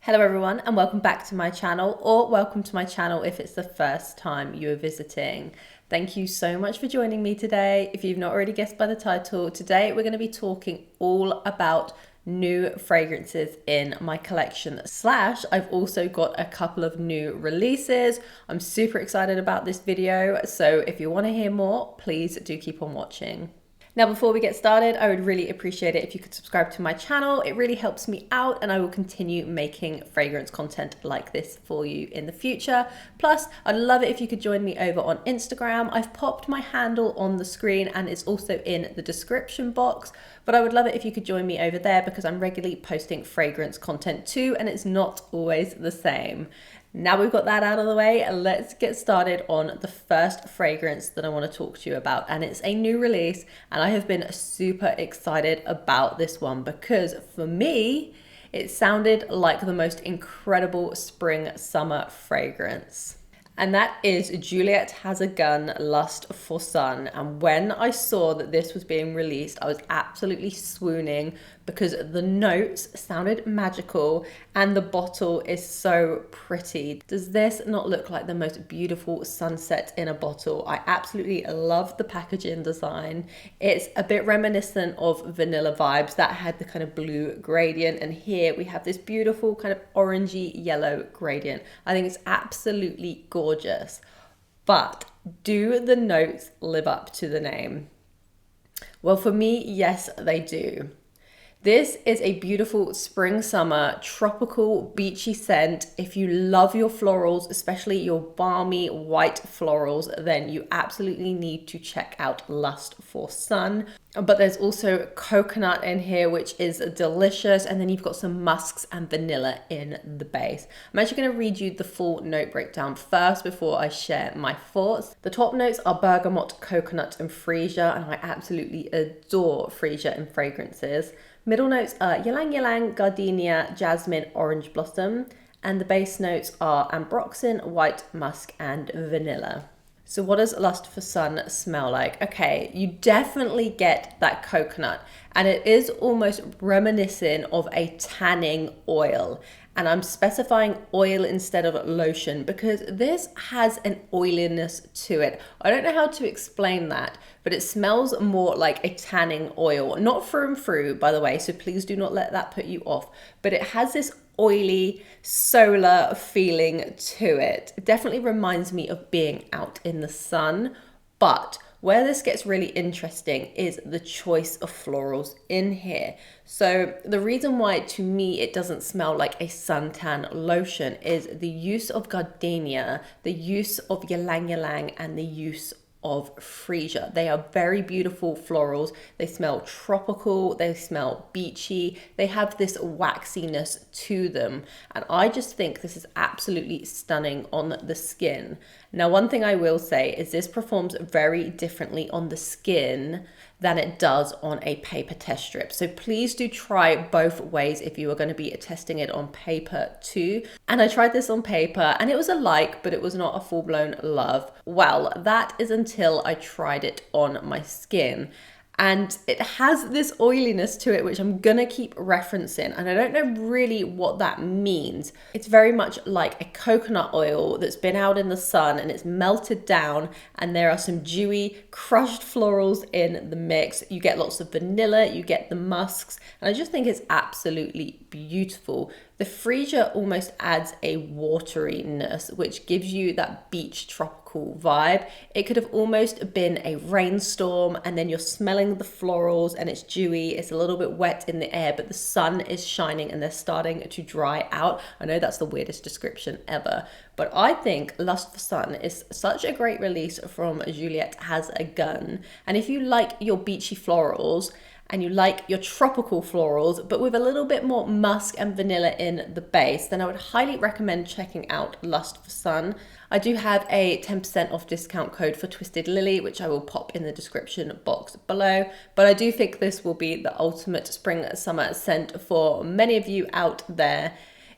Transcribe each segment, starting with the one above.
Hello everyone and welcome back to my channel, or welcome to my channel if it's the first time you are visiting. Thank you so much for joining me today. If you've not already guessed by the title, today we're going to be talking all about new fragrances in my collection, slash I've also got a couple of new releases. I'm super excited about this video, so if you want to hear more, please do keep on watching. Now, before we get started, I would really appreciate it if you could subscribe to my channel. It really helps me out and I will continue making fragrance content like this for you in the future. Plus, I'd love it if you could join me over on Instagram. I've popped my handle on the screen and it's also in the description box, but I would love it if you could join me over there because I'm regularly posting fragrance content too, and it's not always the same. Now we've got that out of the way, let's get started on the first fragrance that I want to talk to you about. And it's a new release and I have been super excited about this one because for me, it sounded like the most incredible spring summer fragrance. And that is Juliette Has Lust for Sun. And when I saw that this was being released, I was absolutely swooning because the notes sounded magical and the bottle is so pretty. Does this not look like the most beautiful sunset in a bottle? I absolutely love the packaging design. It's a bit reminiscent of vanilla vibes that had the kind of blue gradient, and here we have this beautiful kind of orangey yellow gradient. I think it's absolutely gorgeous. But do the notes live up to the name? Well, for me, yes, they do. This is a beautiful spring summer tropical beachy scent. If you love your florals, especially your balmy white florals, then you absolutely need to check out Lust for Sun. But there's also coconut in here, which is delicious. And then you've got some musks and vanilla in the base. I'm actually going to read you the full note breakdown first before I share my thoughts. The top notes are bergamot, coconut, and freesia, and I absolutely adore freesia in fragrances. Middle notes are ylang ylang, gardenia, jasmine, orange blossom, and the base notes are ambroxan, white musk, and vanilla. So what does Lust for Sun smell like? Okay, you definitely get that coconut, and it is almost reminiscent of a tanning oil. And I'm specifying oil instead of lotion because this has an oiliness to it. I don't know how to explain that, but it smells more like a tanning oil. Not through and through, by the way, so please do not let that put you off. But it has this oily, solar feeling to it. It definitely reminds me of being out in the sun, but where this gets really interesting is the choice of florals in here. So the reason why to me it doesn't smell like a suntan lotion is the use of gardenia, the use of ylang ylang, and the use of freesia. They are very beautiful florals. They smell tropical, they smell beachy, they have this waxiness to them. And I just think this is absolutely stunning on the skin. Now, one thing I will say is this performs very differently on the skin than it does on a paper test strip. So please do try both ways if you are going to be testing it on paper too. And I tried this on paper and it was a like, but it was not a full-blown love. Well, that is until I tried it on my skin. And it has this oiliness to it, which I'm gonna keep referencing. And I don't know really what that means. It's very much like a coconut oil that's been out in the sun and it's melted down. And there are some dewy, crushed florals in the mix. You get lots of vanilla, you get the musks. And I just think it's absolutely beautiful. The freesia almost adds a wateriness, which gives you that beach tropical vibe. It could have almost been a rainstorm and then you're smelling the florals and it's dewy, it's a little bit wet in the air, but the sun is shining and they're starting to dry out. I know that's the weirdest description ever, but I think Lust for Sun is such a great release from Juliette Has. And if you like your beachy florals, and you like your tropical florals, but with a little bit more musk and vanilla in the base, then I would highly recommend checking out Lust for Sun. I do have a 10% off discount code for Twisted Lily, which I will pop in the description box below. But I do think this will be the ultimate spring summer scent for many of you out there.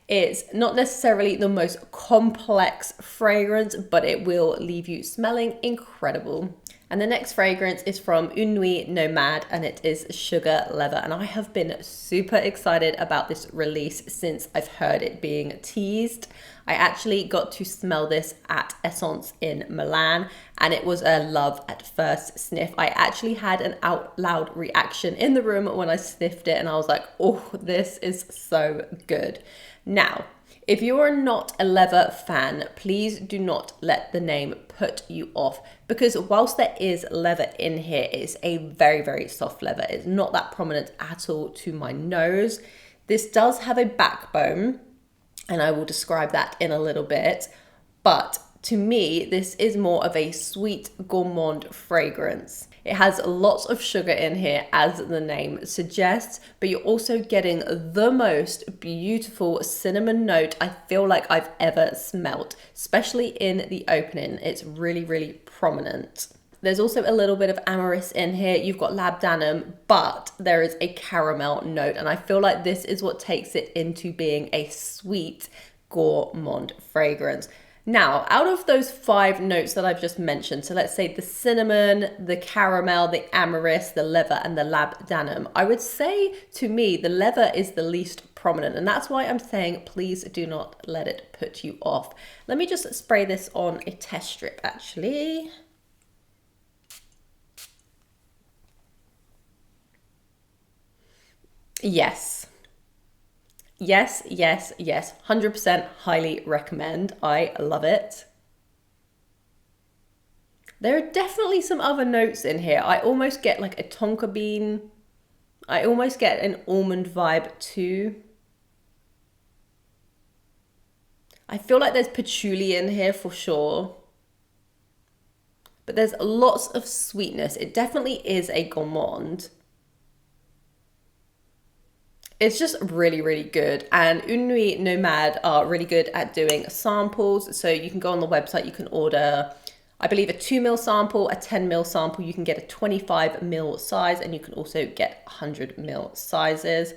It's not necessarily the most complex fragrance, but it will leave you smelling incredible. And the next fragrance is from Nuit, Nomade, and it is Sugar Leather. And I have been super excited about this release since I've heard it being teased. I actually got to smell this at Essence in Milan, and it was a love at first sniff. I actually had an out loud reaction in the room when I sniffed it, and I was like, oh, this is so good. Now, if you are not a leather fan, please do not let the name put you off, because whilst there is leather in here, it's a very, very soft leather. It's not that prominent at all to my nose. This does have a backbone, and I will describe that in a little bit. But to me, this is more of a sweet gourmand fragrance. It has lots of sugar in here, as the name suggests, but you're also getting the most beautiful cinnamon note I feel like I've ever smelt, especially in the opening. It's really, really prominent. There's also a little bit of amyris in here. You've got labdanum, but there is a caramel note, and I feel like this is what takes it into being a sweet gourmand fragrance. Now, out of those 5 notes that I've just mentioned, so let's say the cinnamon, the caramel, the amyris, the leather, and the labdanum, I would say to me, the leather is the least prominent. And that's why I'm saying, please do not let it put you off. Let me just spray this on a test strip, actually. Yes. Yes, yes, yes. 100% highly recommend. I love it. There are definitely some other notes in here. I almost get like a tonka bean. I almost get an almond vibe too. I feel like there's patchouli in here for sure. But there's lots of sweetness. It definitely is a gourmand. It's just really, really good. And Nuit Nomade are really good at doing samples. So you can go on the website, you can order, I believe, a 2ml sample, a 10ml sample. You can get a 25ml size, and you can also get 100ml sizes.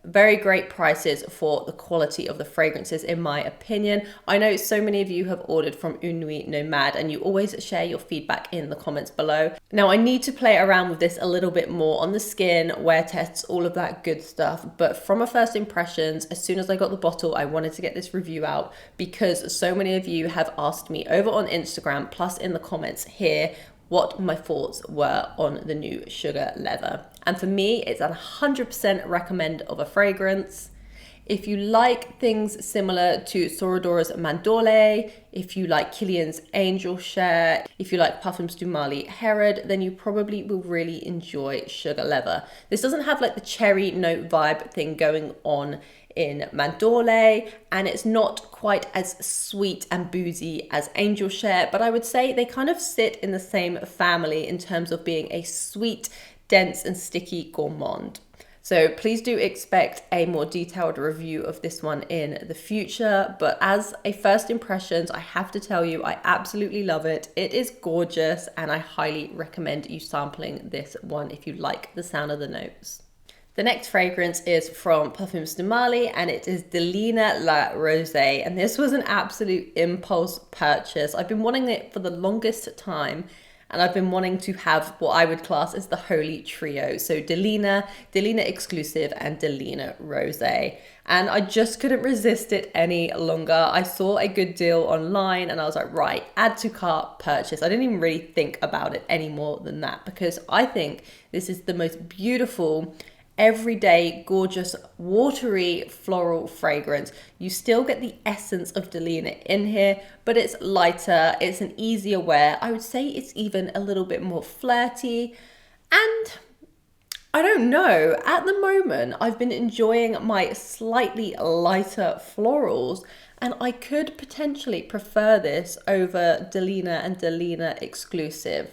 Very great prices for the quality of the fragrances, in my opinion. I know so many of you have ordered from Nuit Nomade, and you always share your feedback in the comments below. Now, I need to play around with this a little bit more on the skin, wear tests, all of that good stuff. But from a first impressions, as soon as I got the bottle, I wanted to get this review out because so many of you have asked me over on Instagram, plus in the comments here, what my thoughts were on the new Sugar Leather. And for me, it's a 100% recommend of a fragrance. If you like things similar to Soradora's Mandorle, if you like Kilian's Angel Share, if you like Parfums du Mali Herod, then you probably will really enjoy Sugar Leather. This doesn't have like the cherry note vibe thing going on in Mandorle, and it's not quite as sweet and boozy as Angel Share, but I would say they kind of sit in the same family in terms of being a sweet, dense and sticky gourmand. So please do expect a more detailed review of this one in the future. But as a first impressions, I have to tell you, I absolutely love it. It is gorgeous, and I highly recommend you sampling this one if you like the sound of the notes. The next fragrance is from Parfums du Mali, and it is Delina La Rose. And this was an absolute impulse purchase. I've been wanting it for the longest time, and I've been wanting to have what I would class as the holy trio. So Delina, Delina Exclusive, and Delina Rose. And I just couldn't resist it any longer. I saw a good deal online and I was like, right, add to cart, purchase. I didn't even really think about it any more than that, because I think this is the most beautiful, everyday, gorgeous, watery floral fragrance. You still get the essence of Delina in here, but it's lighter, it's an easier wear. I would say it's even a little bit more flirty, and I don't know, at the moment I've been enjoying my slightly lighter florals, and I could potentially prefer this over Delina and Delina Exclusive.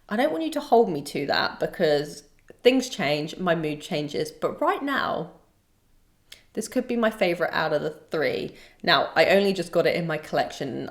I don't want you to hold me to that, because things change, my mood changes, but right now, this could be my favorite out of the 3. Now, I only just got it in my collection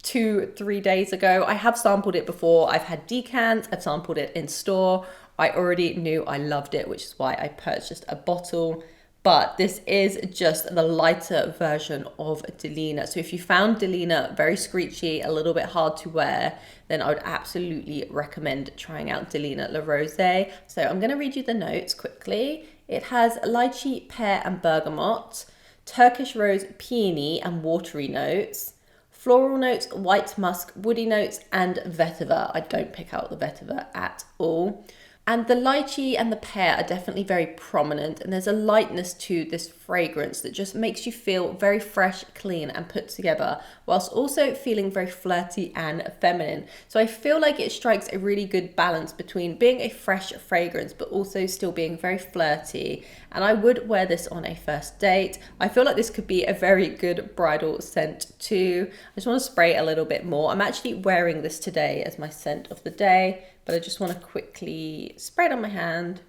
2-3 days ago. I have sampled it before. I've had decants, I've sampled it in store. I already knew I loved it, which is why I purchased a bottle. but this is just the lighter version of Delina. So if you found Delina very screechy, a little bit hard to wear, then I would absolutely recommend trying out Delina La Rose. So I'm going to read you the notes quickly. It has lychee, pear and bergamot, Turkish rose, peony and watery notes, floral notes, white musk, woody notes and vetiver. I don't pick out the vetiver at all. And the lychee and the pear are definitely very prominent, and there's a lightness to this fragrance that just makes you feel very fresh, clean and put together, whilst also feeling very flirty and feminine. So I feel like it strikes a really good balance between being a fresh fragrance but also still being very flirty, and I would wear this on a first date. I feel like this could be a very good bridal scent too. I just want to spray a little bit more. I'm actually wearing this today as my scent of the day, but I just want to quickly spray it on my hand.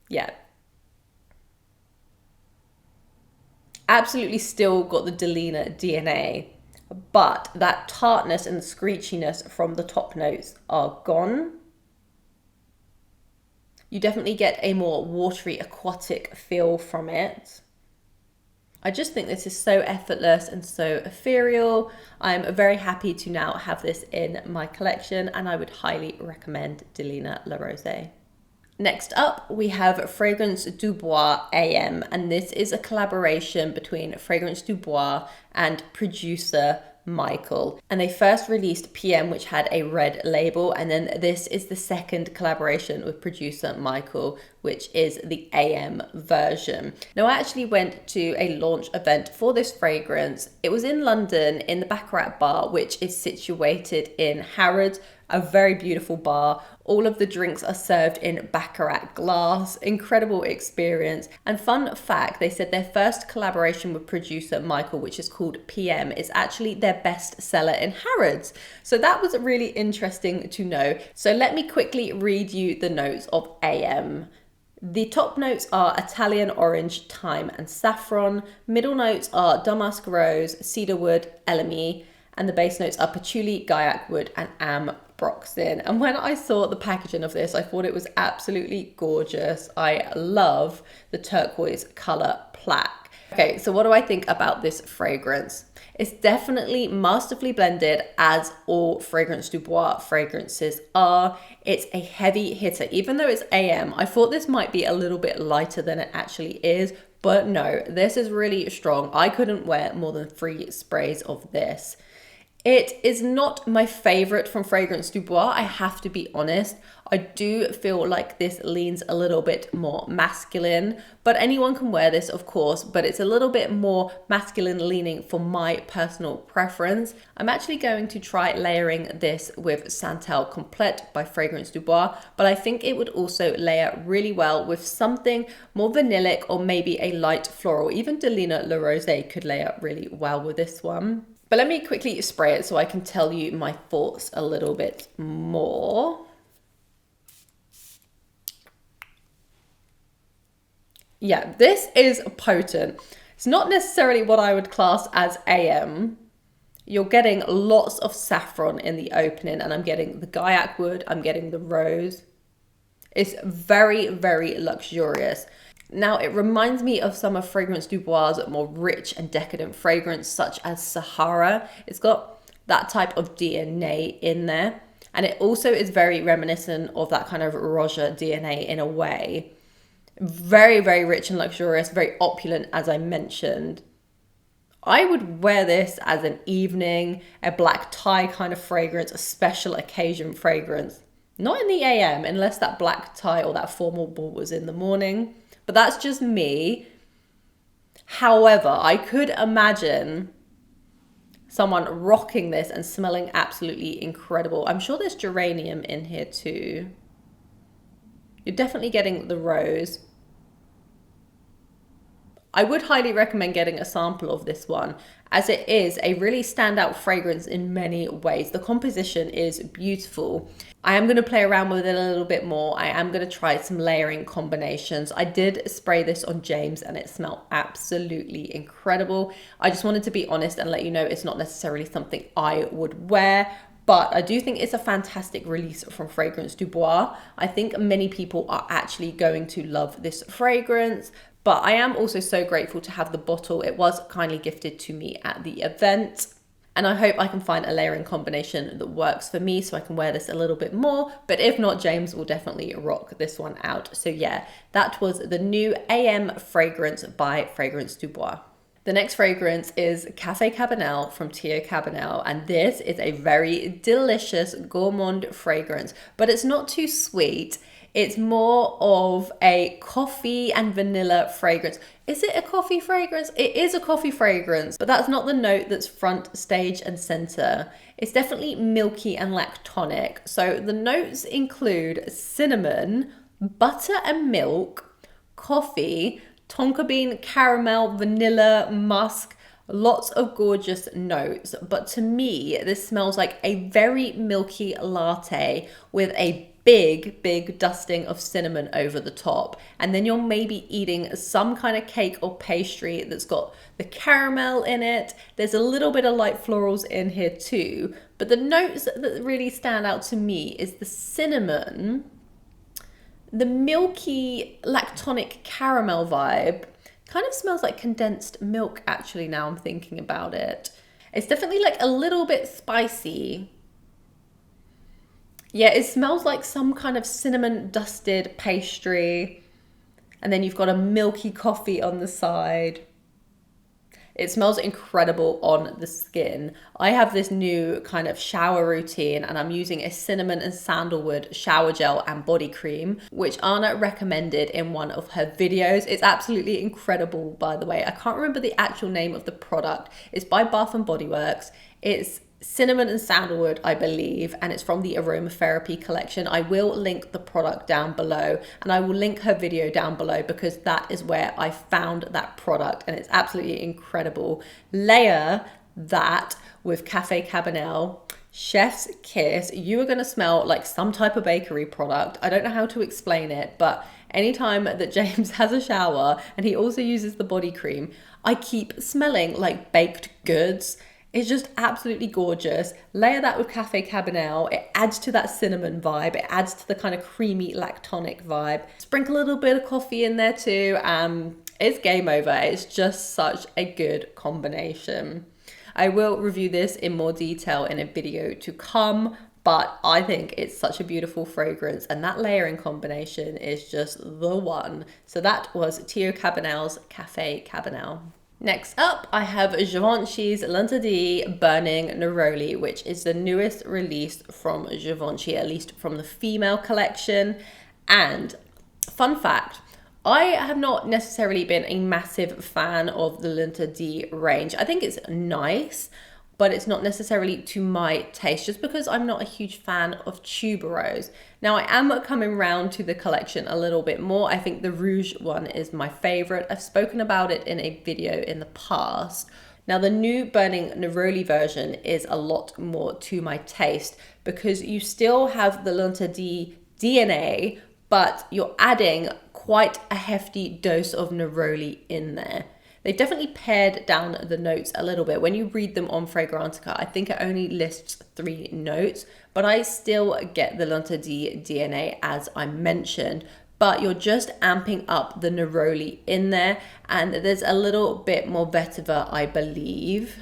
Yeah. Absolutely still got the Delina DNA, but that tartness and screechiness from the top notes are gone. You definitely get a more watery, aquatic feel from it. I just think this is so effortless and so ethereal. I'm very happy to now have this in my collection, and I would highly recommend Delina La Rose. Next up, we have Fragrance Dubois AM, and this is a collaboration between Fragrance Dubois and producer Michael. And they first released PM, which had a red label, and then this is the second collaboration with producer Michael, which is the AM version. Now, I actually went to a launch event for this fragrance. It was in London in the Baccarat bar, which is situated in Harrods, a very beautiful bar. All of the drinks are served in Baccarat glass. Incredible experience. And fun fact, they said their first collaboration with producer Michael, which is called PM, is actually their best seller in Harrods. So that was really interesting to know. So let me quickly read you the notes of AM. The top notes are Italian orange, thyme and saffron. Middle notes are damask rose, cedarwood, elemi. And the base notes are patchouli, gaiac wood and ambroxan. And when I saw the packaging of this, I thought it was absolutely gorgeous. I love the turquoise color plaque. Okay, so what do I think about this fragrance? It's definitely masterfully blended, as all Fragrance Dubois fragrances are. It's a heavy hitter. Even though it's AM, I thought this might be a little bit lighter than it actually is, but no, this is really strong. I couldn't wear more than 3 sprays of this. It is not my favorite from Fragrance Dubois, I have to be honest. I do feel like this leans a little bit more masculine, but anyone can wear this, of course, but it's a little bit more masculine leaning for my personal preference. I'm actually going to try layering this with Santal Complete by Fragrance Dubois, but I think it would also layer really well with something more vanillic or maybe a light floral. Even Delina La Rose could layer really well with this one. But let me quickly spray it so I can tell you my thoughts a little bit more. Yeah, this is potent. It's not necessarily what I would class as AM. You're getting lots of saffron in the opening, and I'm getting the gaiac wood, I'm getting the rose. It's very, very luxurious. Now, it reminds me of some of Fragrance Dubois' more rich and decadent fragrance, such as Sahara. It's got that type of DNA in there. And it also is very reminiscent of that kind of Rosée DNA in a way. Very, very rich and luxurious, very opulent, as I mentioned. I would wear this as an evening, a black tie kind of fragrance, a special occasion fragrance. Not in the AM, unless that black tie or that formal ball was in the morning. But that's just me. However, I could imagine someone rocking this and smelling absolutely incredible. I'm sure there's geranium in here too. You're definitely getting the rose. I would highly recommend getting a sample of this one, as it is a really standout fragrance in many ways. The composition is beautiful. I am going to play around with it a little bit more. I am going to try some layering combinations. I did spray this on James and it smelled absolutely incredible. I just wanted to be honest and let you know it's not necessarily something I would wear, but I do think it's a fantastic release from Fragrance Dubois. I think many people are actually going to love this fragrance. But I am also so grateful to have the bottle. It was kindly gifted to me at the event. And I hope I can find a layering combination that works for me so I can wear this a little bit more. But if not, James will definitely rock this one out. So yeah, that was the new AM fragrance by Fragrance Dubois. The next fragrance is Café Cabanel from Theo Cabanel, and this is a very delicious gourmand fragrance, but it's not too sweet. It's more of a coffee and vanilla fragrance. Is it a coffee fragrance? It is a coffee fragrance, but that's not the note that's front, stage, and center. It's definitely milky and lactonic. So the notes include cinnamon, butter and milk, coffee, tonka bean, caramel, vanilla, musk, lots of gorgeous notes. But to me, this smells like a very milky latte with a big dusting of cinnamon over the top. And then you're maybe eating some kind of cake or pastry that's got the caramel in it. There's a little bit of light florals in here too. But the notes that really stand out to me is the cinnamon, the milky lactonic caramel vibe. Kind of smells like condensed milk actually, now I'm thinking about it. It's definitely like a little bit spicy. Yeah, it smells like some kind of cinnamon dusted pastry. And then you've got a milky coffee on the side. It smells incredible on the skin. I have this new kind of shower routine and I'm using a cinnamon and sandalwood shower gel and body cream, which Anna recommended in one of her videos. It's absolutely incredible, by the way. I can't remember the actual name of the product. It's by Bath and Bodyworks. It's cinnamon and sandalwood, I believe, and it's from the aromatherapy collection. I will link the product down below and I will link her video down below because that is where I found that product and it's absolutely incredible. Layer that with Café Cabanel, chef's kiss. You are going to smell like some type of bakery product. I don't know how to explain it, but anytime that James has a shower and he also uses the body cream, I keep smelling like baked goods. It's just absolutely gorgeous. Layer that with Café Cabanel. It adds to that cinnamon vibe. It adds to the kind of creamy lactonic vibe. Sprinkle a little bit of coffee in there too. It's game over. It's just such a good combination. I will review this in more detail in a video to come, but I think it's such a beautiful fragrance and that layering combination is just the one. So that was Theo Cabanel's Café Cabanel. Next up, I have Givenchy's L'Interdit Burning Neroli, which is the newest release from Givenchy, at least from the female collection. And fun fact, I have not necessarily been a massive fan of the L'Interdit range. I think it's nice, but it's not necessarily to my taste just because I'm not a huge fan of tuberose. Now I am coming round to the collection a little bit more. I think the Rouge one is my favorite. I've spoken about it in a video in the past. Now the new Burning Neroli version is a lot more to my taste because you still have the L'Interdit DNA, but you're adding quite a hefty dose of Neroli in there. They've definitely pared down the notes a little bit. When you read them on Fragrantica, I think it only lists 3 notes, but I still get the L'Interdit DNA as I mentioned, but you're just amping up the Neroli in there, and there's a little bit more vetiver, I believe.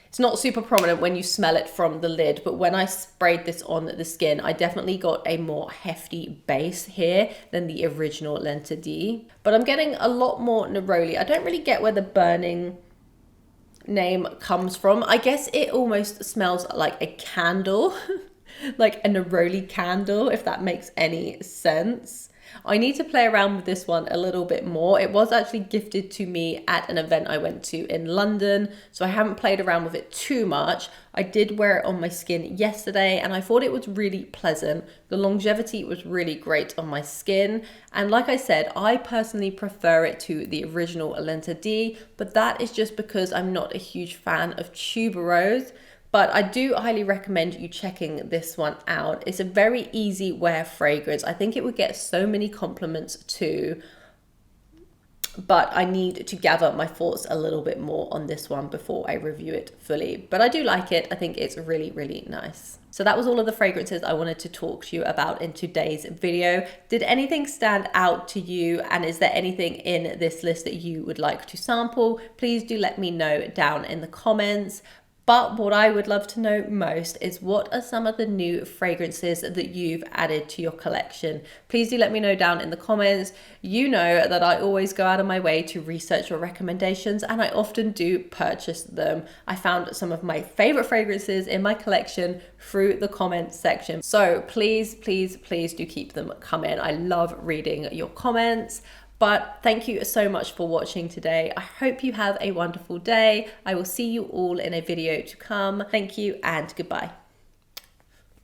It's not super prominent when you smell it from the lid, but when I sprayed this on the skin, I definitely got a more hefty base here than the original L'Interdit. But I'm getting a lot more Neroli. I don't really get where the burning name comes from. I guess it almost smells like a candle, like a Neroli candle, if that makes any sense. I need to play around with this one a little bit more. It was actually gifted to me at an event I went to in London, so I haven't played around with it too much. I did wear it on my skin yesterday and I thought it was really pleasant. The longevity was really great on my skin. And like I said, I personally prefer it to the original L'Interdit, but that is just because I'm not a huge fan of tuberose. But I do highly recommend you checking this one out. It's a very easy wear fragrance. I think it would get so many compliments too. but I need to gather my thoughts a little bit more on this one before I review it fully. But I do like it. I think it's really, really nice. So that was all of the fragrances I wanted to talk to you about in today's video. Did anything stand out to you? And is there anything in this list that you would like to sample? Please do let me know down in the comments. But what I would love to know most is, what are some of the new fragrances that you've added to your collection? Please do let me know down in the comments. You know that I always go out of my way to research your recommendations, and I often do purchase them. I found some of my favorite fragrances in my collection through the comment section. So please, please, please do keep them coming. I love reading your comments. But thank you so much for watching today. I hope you have a wonderful day. I will see you all in a video to come. Thank you and goodbye.